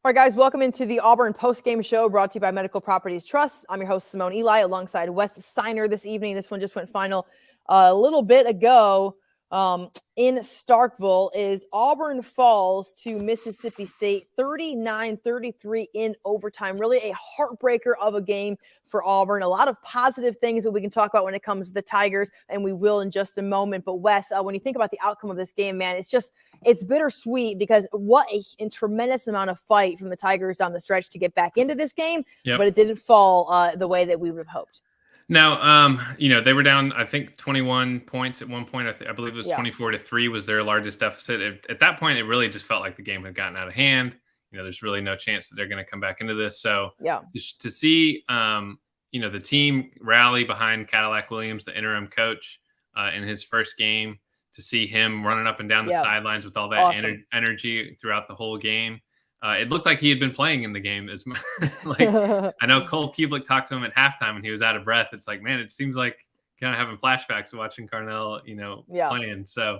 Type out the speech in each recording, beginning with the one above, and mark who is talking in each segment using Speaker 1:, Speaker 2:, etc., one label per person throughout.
Speaker 1: All right, guys, welcome into the Auburn postgame show brought to you by Medical Properties Trust. I'm your host, Simone Eli, alongside Wes Sinor this evening. This one just went final a little bit ago in Starkville. Is Auburn falls to Mississippi State 39-33 in overtime. Really a heartbreaker of a game for Auburn. A lot of positive things that we can talk about when it comes to the Tigers, and we will in just a moment. But Wes, when you think about the outcome of this game, man, it's bittersweet because what a tremendous amount of fight from the Tigers down the stretch to get back into this game, but it didn't fall the way that we would have hoped.
Speaker 2: Now, they were down, I think, 21 points at one point. I believe it was 24-3 was their largest deficit. At that point, it really just felt like the game had gotten out of hand. There's really no chance that they're going to come back into this. So to see, the team rally behind Cadillac Williams, the interim coach, in his first game, to see him running up and down the sidelines with all that energy throughout the whole game. It looked like he had been playing in the game as much. I know Cole Kubelik talked to him at halftime and he was out of breath. It's like, man, it seems like kind of having flashbacks watching Carnell, playing. So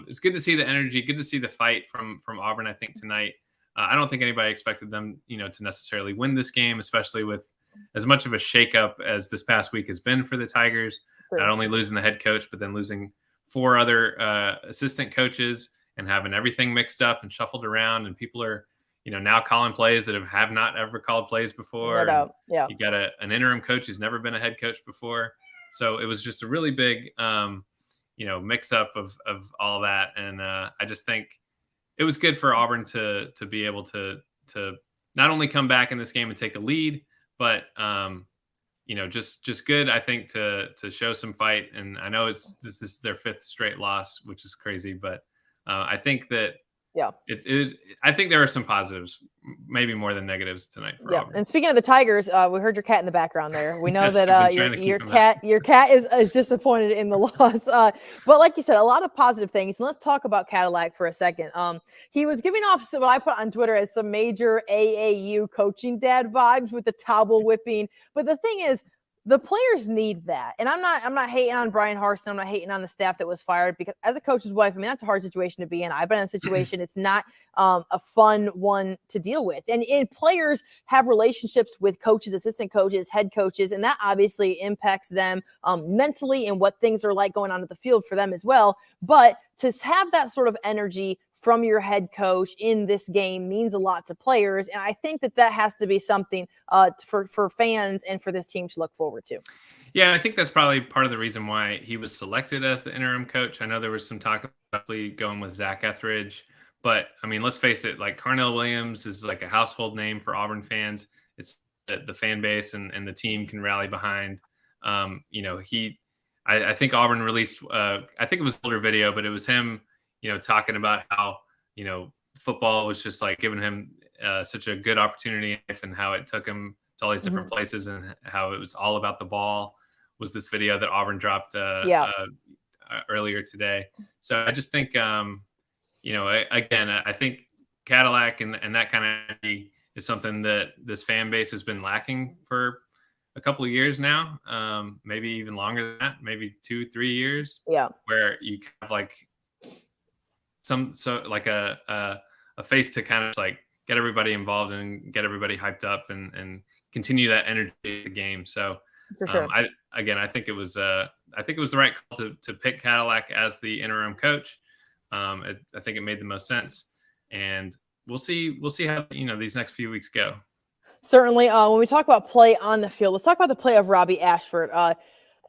Speaker 2: it's good to see the energy, good to see the fight from Auburn, I think, tonight. I don't think anybody expected them, to necessarily win this game, especially with as much of a shakeup as this past week has been for the Tigers. Not only losing the head coach, but then losing 4 other assistant coaches and having everything mixed up and shuffled around, and people are now calling plays that have not ever called plays before. You got an interim coach who's never been a head coach before. So it was just a really big, mix up of all that. And I just think it was good for Auburn to be able to not only come back in this game and take a lead, but, just good, I think, to show some fight. And I know this is their 5th straight loss, which is crazy, but I think that, I think there are some positives, maybe more than negatives tonight for Auburn.
Speaker 1: And speaking of the Tigers, we heard your cat in the background there. We know that your cat is disappointed in the loss. But like you said, a lot of positive things. And let's talk about Cadillac for a second. He was giving off what I put on Twitter as some major AAU coaching dad vibes with the towel whipping. But the thing is, the players need that. And I'm not hating on Brian Harston. I'm not hating on the staff that was fired, because as a coach's wife, that's a hard situation to be in. I've been in a situation. It's not a fun one to deal with. And players have relationships with coaches, assistant coaches, head coaches, and that obviously impacts them mentally and what things are like going on at the field for them as well. But to have that sort of energy from your head coach in this game means a lot to players. And I think that has to be something for fans and for this team to look forward to.
Speaker 2: Yeah, I think that's probably part of the reason why he was selected as the interim coach. I know there was some talk about going with Zach Etheridge, but let's face it, like Carnell Williams is like a household name for Auburn fans. It's the fan base and the team can rally behind. I think Auburn released, I think it was an older video, but it was him, talking about how, football was just like giving him such a good opportunity, and how it took him to all these different places, and how it was all about the ball. Was this video that Auburn dropped earlier today. So I just think, again, I think Cadillac and that kind of energy is something that this fan base has been lacking for a couple of years now, maybe even longer than that, maybe 2-3 years. Where you have like a face to kind of like get everybody involved and get everybody hyped up and continue that energy of the game. So
Speaker 1: for sure.
Speaker 2: I think it was the right call to pick Cadillac as the interim coach. I think it made the most sense, and we'll see how these next few weeks go.
Speaker 1: Certainly. When we talk about play on the field, let's talk about the play of Robbie Ashford.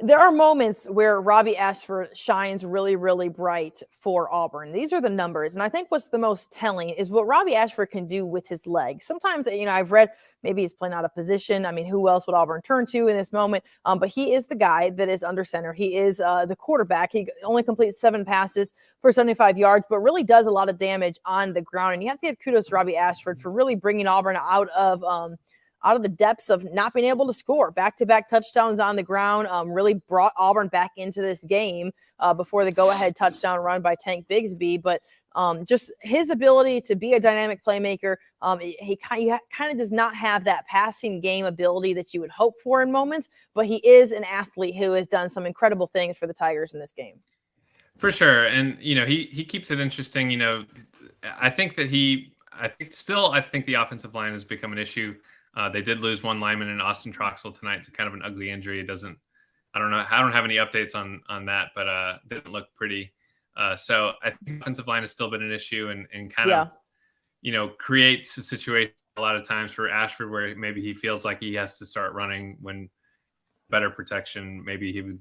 Speaker 1: There are moments where Robbie Ashford shines really, really bright for Auburn. These are the numbers. And I think what's the most telling is what Robbie Ashford can do with his legs. Sometimes, I've read maybe he's playing out of position. Who else would Auburn turn to in this moment? But he is the guy that is under center. He is the quarterback. He only completes 7 passes for 75 yards, but really does a lot of damage on the ground. And you have to give kudos to Robbie Ashford for really bringing Auburn out of the depths of not being able to score. Back-to-back touchdowns on the ground, really brought Auburn back into this game before the go-ahead touchdown run by Tank Bigsby. But just his ability to be a dynamic playmaker, he kind of does not have that passing game ability that you would hope for in moments, but he is an athlete who has done some incredible things for the Tigers in this game.
Speaker 2: For sure. And, he keeps it interesting. I think that I think the offensive line has become an issue. They did lose one lineman in Austin Troxell tonight to kind of an ugly injury. I don't know. I don't have any updates on that, but didn't look pretty. So I think offensive line has still been an issue and kind of, creates a situation a lot of times for Ashford where maybe he feels like he has to start running when better protection. Maybe he would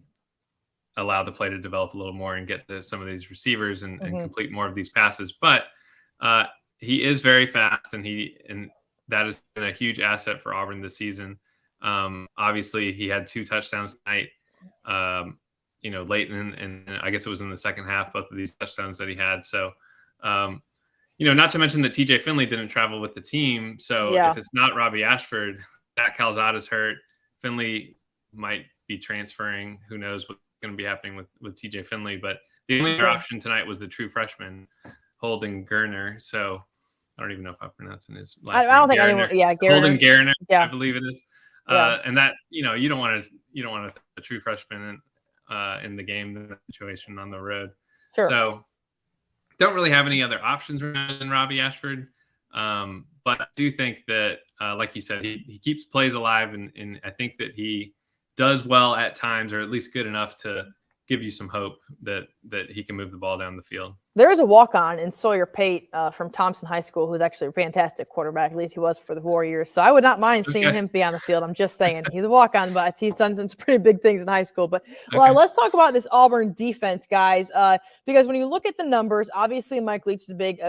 Speaker 2: allow the play to develop a little more and get to some of these receivers and complete more of these passes. But he is very fast, and that has been a huge asset for Auburn this season. Obviously, he had 2 touchdowns tonight. Late and I guess it was in the second half, both of these touchdowns that he had. So, not to mention that TJ Finley didn't travel with the team. So if it's not Robbie Ashford, Zach Calzada's hurt. Finley might be transferring. Who knows what's going to be happening with TJ Finley? But the only other option tonight was the true freshman, Holden Geriner. So I don't even know if I'm pronouncing his last name.
Speaker 1: I don't think anyone. Yeah, Geriner.
Speaker 2: Holden Geriner, I believe it is. And that you don't want a true freshman in the game in that situation on the road.
Speaker 1: Sure.
Speaker 2: So don't really have any other options than Robbie Ashford. But I do think that, like you said, he keeps plays alive, and I think that he does well at times, or at least good enough to give you some hope that he can move the ball down the field.
Speaker 1: There is a walk-on in Sawyer Pate from Thompson High School who's actually a fantastic quarterback. At least he was for the Warriors. So I would not mind seeing him be on the field. I'm just saying. He's a walk-on, but he's done some pretty big things in high school. But let's talk about this Auburn defense, guys, because when you look at the numbers, obviously Mike Leach is a big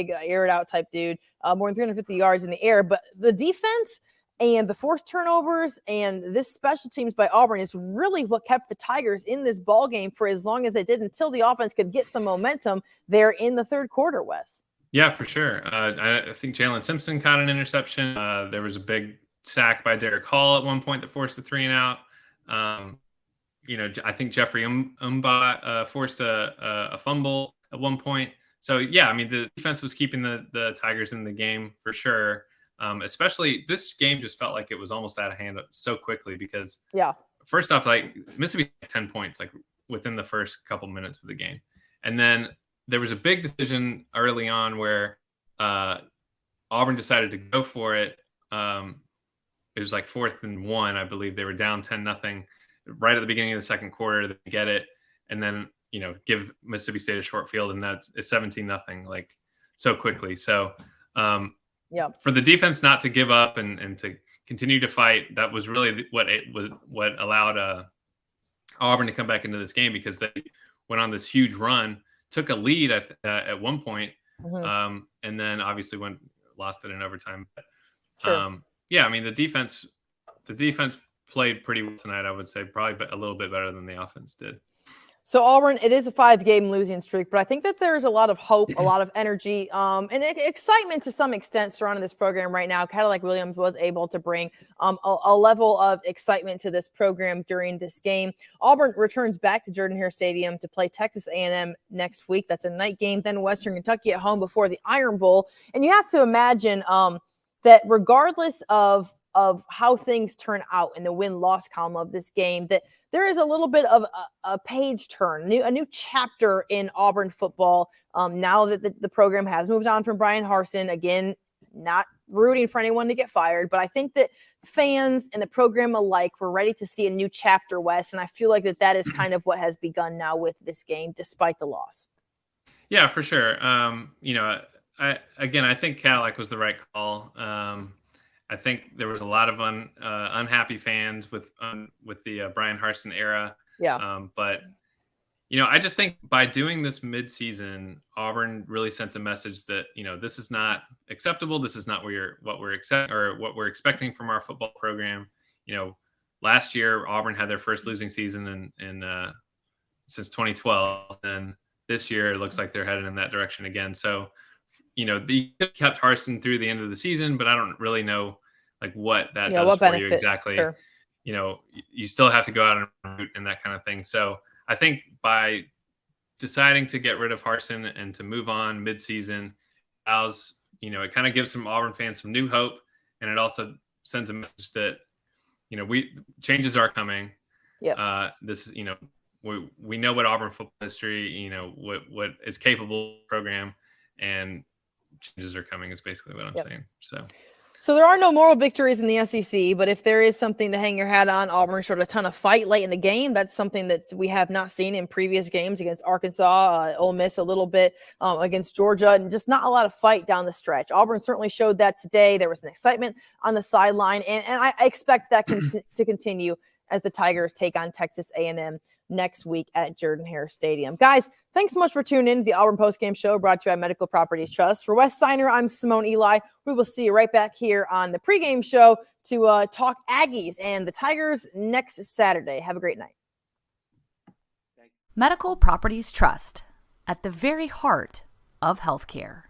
Speaker 1: air-it-out type dude, more than 350 yards in the air. But the defense and the forced turnovers and this special teams by Auburn is really what kept the Tigers in this ball game for as long as they did, until the offense could get some momentum there in the third quarter, Wes.
Speaker 2: Yeah, for sure. I think Jalen Simpson caught an interception. There was a big sack by Derek Hall at one point that forced the 3-and-out. I think Jeffrey Umba forced a fumble at one point. So, yeah, I mean, the defense was keeping the Tigers in the game for sure. Especially this game just felt like it was almost out of hand so quickly because first off, like Mississippi had 10 points like within the first couple minutes of the game. And then there was a big decision early on where Auburn decided to go for it. It was like 4th and 1, I believe. They were down 10-0 right at the beginning of the second quarter. They get it. And then, give Mississippi State a short field, and it's 17-0 like so quickly. So, for the defense not to give up and to continue to fight, that was really what allowed Auburn to come back into this game, because they went on this huge run, took a lead at one point, and then obviously lost it in overtime. But, I mean the defense played pretty well tonight. I would say probably a little bit better than the offense did.
Speaker 1: So Auburn, it is a 5-game losing streak, but I think that there's a lot of hope, a lot of energy, and excitement to some extent surrounding this program right now. Cadillac Williams was able to bring a level of excitement to this program during this game. Auburn returns back to Jordan-Hare Stadium to play Texas A&M next week. That's a night game. Then Western Kentucky at home before the Iron Bowl. And you have to imagine that regardless of how things turn out in the win-loss column of this game, that there is a little bit of a page turn, a new chapter in Auburn football now that the program has moved on from Brian Harsin. Again, not rooting for anyone to get fired, but I think that fans and the program alike were ready to see a new chapter, Wes, and I feel like that is kind of what has begun now with this game, despite the loss.
Speaker 2: Yeah, for sure. I think Cadillac was the right call. I think there was a lot of unhappy fans with the Brian Harsin era. But I just think by doing this midseason, Auburn really sent a message that this is not acceptable. This is not what we're expecting from our football program. Last year Auburn had their first losing season in since 2012, and this year it looks like they're headed in that direction again. So they kept Harsin through the end of the season, but I don't really know like what that does for you exactly. Sure. You still have to go out and root and that kind of thing. So I think by deciding to get rid of Harsin and to move on midseason allows, it kind of gives some Auburn fans some new hope, and it also sends a message that, changes are coming.
Speaker 1: Yes.
Speaker 2: This is, we know what Auburn football history, what is capable program, and changes are coming is basically what I'm saying.
Speaker 1: So there are no moral victories in the SEC, but if there is something to hang your hat on, Auburn showed a ton of fight late in the game. That's something that we have not seen in previous games against Arkansas, Ole Miss a little bit, against Georgia, and just not a lot of fight down the stretch. Auburn certainly showed that today. There was an excitement on the sideline, and I expect that to continue as the Tigers take on Texas A&M next week at Jordan-Hare Stadium. Guys, thanks so much for tuning in to the Auburn Postgame Show brought to you by Medical Properties Trust. For Wes Sinor, I'm Simone Eli. We will see you right back here on the pregame show to talk Aggies and the Tigers next Saturday. Have a great night.
Speaker 3: Medical Properties Trust, at the very heart of healthcare.